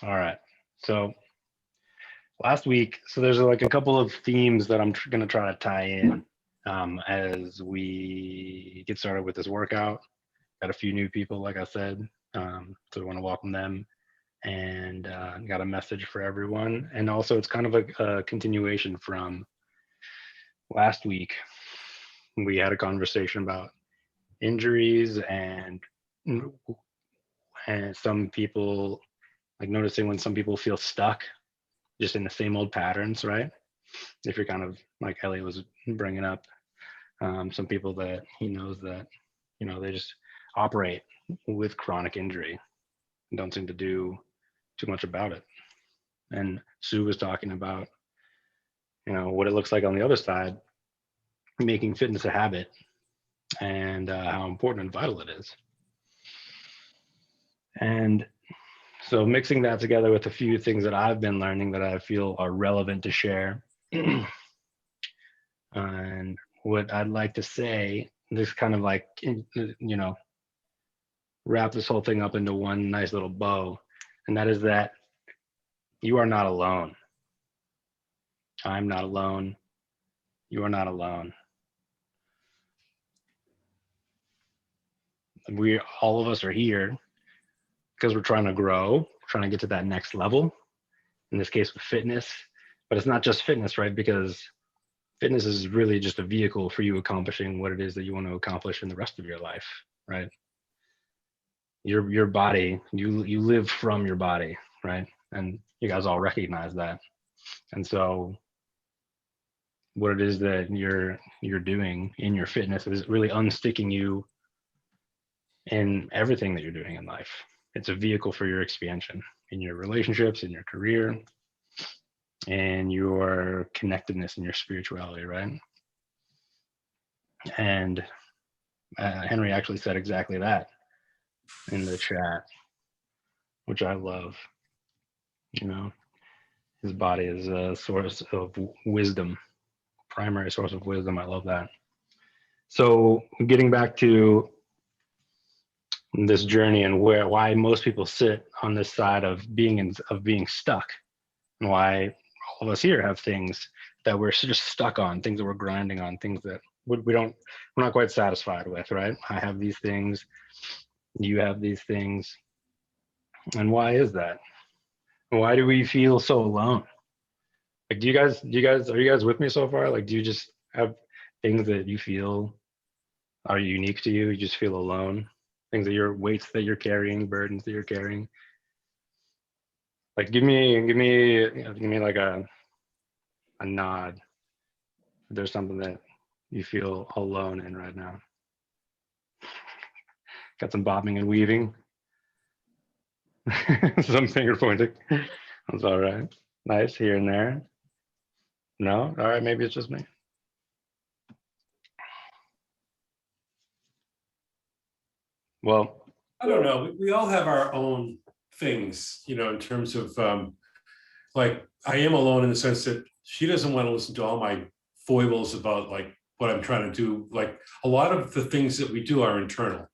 All right. So last week, so there's like a couple of themes that I'm going to try to tie in as we get started with this workout. Got a few new people, like I said, so I want to welcome them, and got a message for everyone. And also, it's kind of a continuation from last week. We had a conversation about injuries and some people like noticing when some people feel stuck just in the same old patterns, right? If you're kind of like Elliot was bringing up, some people that he knows that, they just operate with chronic injury and don't seem to do too much about it. And Sue was talking about, what it looks like on the other side, making fitness a habit and how important and vital it is. And so mixing that together with a few things that I've been learning that I feel are relevant to share. And what I'd like to say, this kind of like, wrap this whole thing up into one nice little bow. And that is that you are not alone. I'm not alone. You are not alone. All of us are here because we're trying to grow, trying to get to that next level. In this case, with fitness, but it's not just fitness, right? Because fitness is really just a vehicle for you accomplishing what it is that you want to accomplish in the rest of your life, right? Your body, you live from your body, right? And you guys all recognize that. And so what it is that you're doing in your fitness is really unsticking you in everything that you're doing in life. It's a vehicle for your expansion in your relationships, in your career, and your connectedness and your spirituality, right? And Henry actually said exactly that in the chat, which I love. His body is a source of wisdom, primary source of wisdom. I love that. So getting back to this journey and why most people sit on this side of being stuck, and why all of us here have things that we're just stuck on, things that we're grinding on, things that we're not quite satisfied with, right? I have these things, you have these things. And why is that? Why do we feel so alone? Like, are you guys with me so far? Like, do you just have things that you feel are unique to you? You just feel alone? Things that weights that you're carrying, burdens that you're carrying? Like, give me like a nod. If there's something that you feel alone in right now. Got some bobbing and weaving. Some finger pointing. That's all right. Nice here and there. No? All right, maybe it's just me. Well, I don't know. We all have our own things, in terms of like, I am alone in the sense that she doesn't want to listen to all my foibles about like what I'm trying to do. Like, a lot of the things that we do are internal,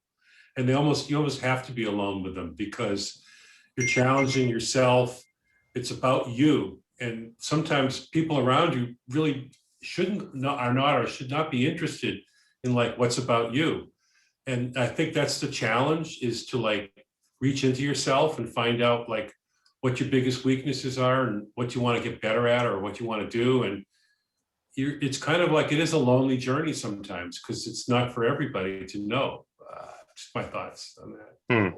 and you almost have to be alone with them because you're challenging yourself. It's about you. And sometimes people around you really should not be interested in like what's about you. And I think that's the challenge, is to like reach into yourself and find out like what your biggest weaknesses are and what you want to get better at or what you want to do. And it's kind of like, it is a lonely journey sometimes because it's not for everybody to know. Just my thoughts on that.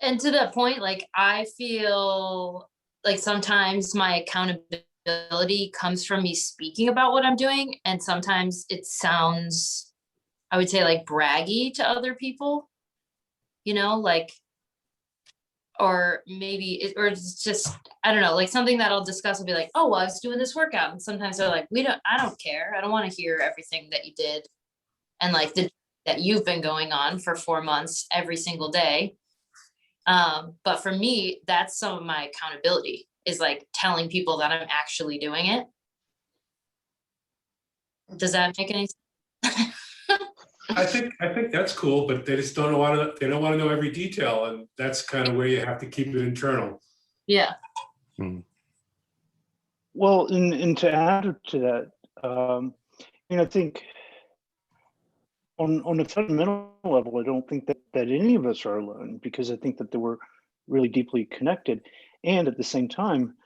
And to that point, like, I feel like sometimes my accountability comes from me speaking about what I'm doing. And sometimes it sounds, I would say, like braggy to other people, like, or maybe or it's just, I don't know, like something that I'll discuss will be like, oh, well, I was doing this workout. And sometimes they're like, I don't care. I don't want to hear everything that you did. And like that you've been going on for 4 months every single day. But for me, that's some of my accountability, is like telling people that I'm actually doing it. Does that make any sense? I think that's cool, but they just don't want to, they don't want to know every detail, and that's kind of where you have to keep it internal. Yeah. Well, and to add to that, I think on a fundamental level, I don't think that any of us are alone, because I think that they were really deeply connected. And at the same time,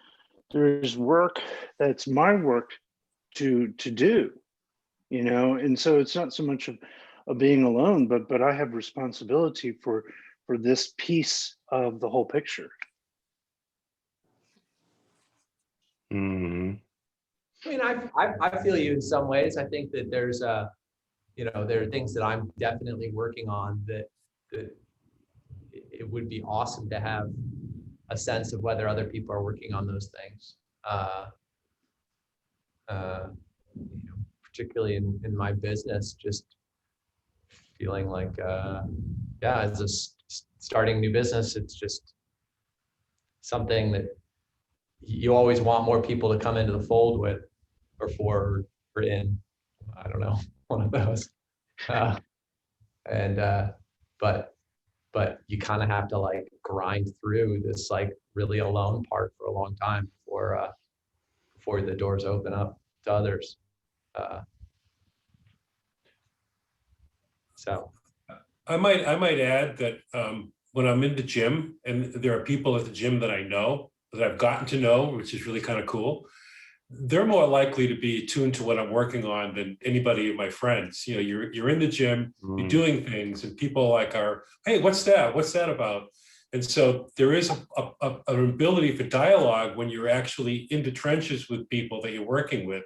there's work that's my work to do, and so it's not so much of being alone, but I have responsibility for this piece of the whole picture. Hmm. I mean, I feel you in some ways. I think that there's there are things that I'm definitely working on that it would be awesome to have a sense of whether other people are working on those things. Particularly in my business, just feeling like, as a starting new business, it's just something that you always want more people to come into the fold with, or for in, I don't know, one of those. But you kind of have to like grind through this like really alone part for a long time before the doors open up to others. So I might add that when I'm in the gym and there are people at the gym that I know, that I've gotten to know, which is really kind of cool, they're more likely to be attuned to what I'm working on than anybody of my friends. You're in the gym, you're doing things, and people like are, hey, what's that? What's that about? And so there is an ability for dialogue when you're actually in the trenches with people that you're working with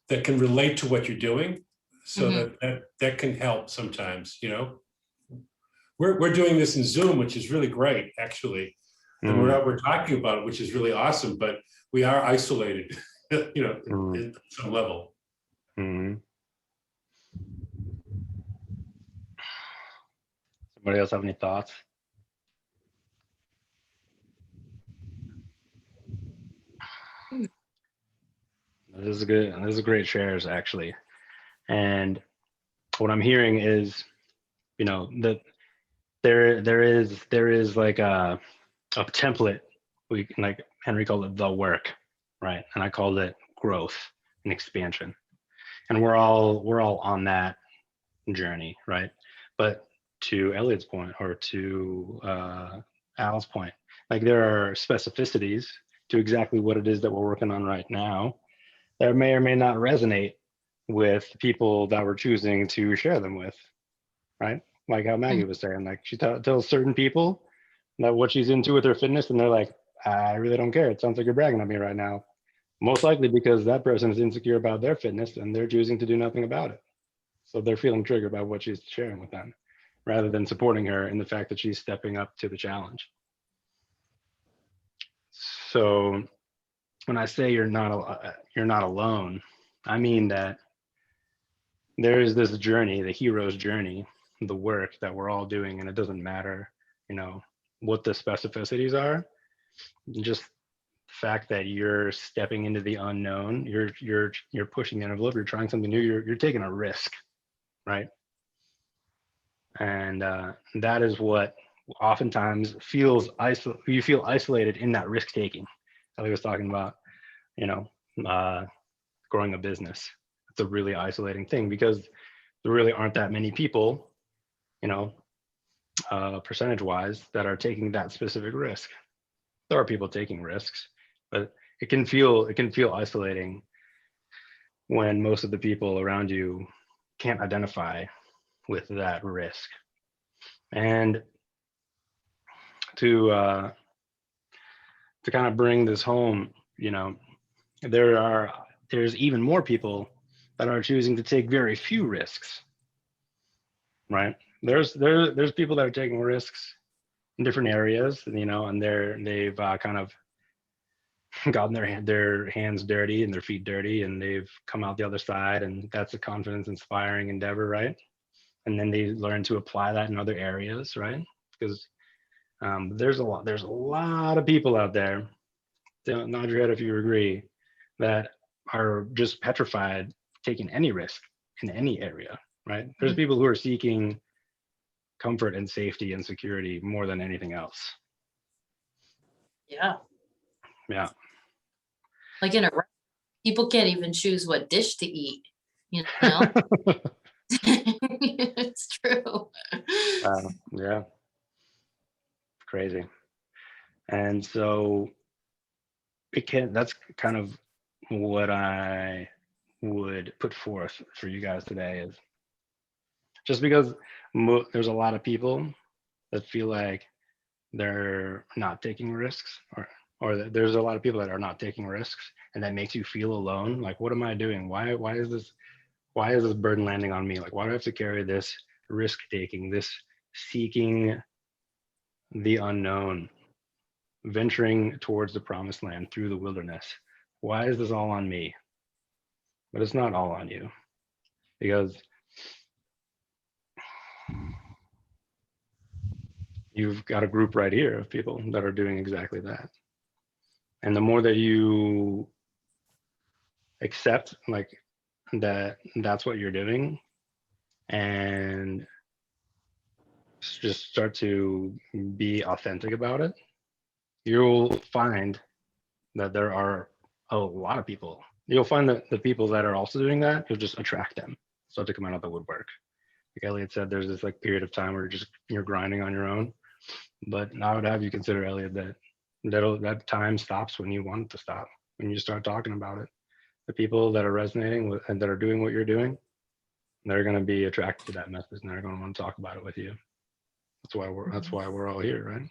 that can relate to what you're doing. So that can help sometimes, We're doing this in Zoom, which is really great, actually. And we're talking about it, which is really awesome, but we are isolated, at some level. Somebody else have any thoughts? This is good. This is great shares, actually. And what I'm hearing is, that there is like a template. Like Henry called it the work, right? And I called it growth and expansion. And we're all on that journey, right? But to Elliot's point, or to Al's point, like there are specificities to exactly what it is that we're working on right now that may or may not resonate with people that we're choosing to share them with, right? Like how Maggie was saying, like she tells certain people that what she's into with her fitness, and they're like, I really don't care. It sounds like you're bragging on me right now. Most likely because that person is insecure about their fitness and they're choosing to do nothing about it. So they're feeling triggered by what she's sharing with them, rather than supporting her in the fact that she's stepping up to the challenge. So when I say you're not alone, I mean that there is this journey, the hero's journey, the work that we're all doing, and it doesn't matter, what the specificities are. Just the fact that you're stepping into the unknown, you're pushing the envelope, you're trying something new, you're taking a risk, right? And that is what oftentimes you feel isolated in that risk taking. Ellie was talking about, growing a business. It's a really isolating thing because there really aren't that many people, percentage wise, that are taking that specific risk. There are people taking risks, but it can feel isolating when most of the people around you can't identify with that risk. And to kind of bring this home, there's even more people that are choosing to take very few risks, right? There's people that are taking risks in different areas, and they've kind of gotten their hands dirty and their feet dirty, and they've come out the other side, and that's a confidence inspiring endeavor, right? And then they learn to apply that in other areas, right? Because there's a lot of people out there, nod your head if you agree, that are just petrified taking any risk in any area, right? There's Mhm. people who are seeking comfort and safety and security more than anything else. Yeah, Yeah. like in a, people can't even choose what dish to eat, you know? It's true. Yeah. Crazy. And so that's kind of what I would put forth for you guys today, is just because there's a lot of people that feel like they're not taking risks, or that there's a lot of people that are not taking risks, and that makes you feel alone. Like, what am I doing? Why is this burden landing on me? Like, why do I have to carry this risk taking, this seeking the unknown, venturing towards the promised land through the wilderness? Why is this all on me? But it's not all on you, because you've got a group right here of people that are doing exactly that. And the more that you accept, like, that's what you're doing, and just start to be authentic about it, you'll find that there are a lot of people. You'll find that the people that are also doing that, you'll just attract them, start to come out of the woodwork. Like Elliot said, there's this like period of time where you're grinding on your own. But I would have you consider, Elliot, that time stops when you want it to stop. When you start talking about it, the people that are resonating with and that are doing what you're doing, they're going to be attracted to that message, and they're going to want to talk about it with you. That's why we're all here, right?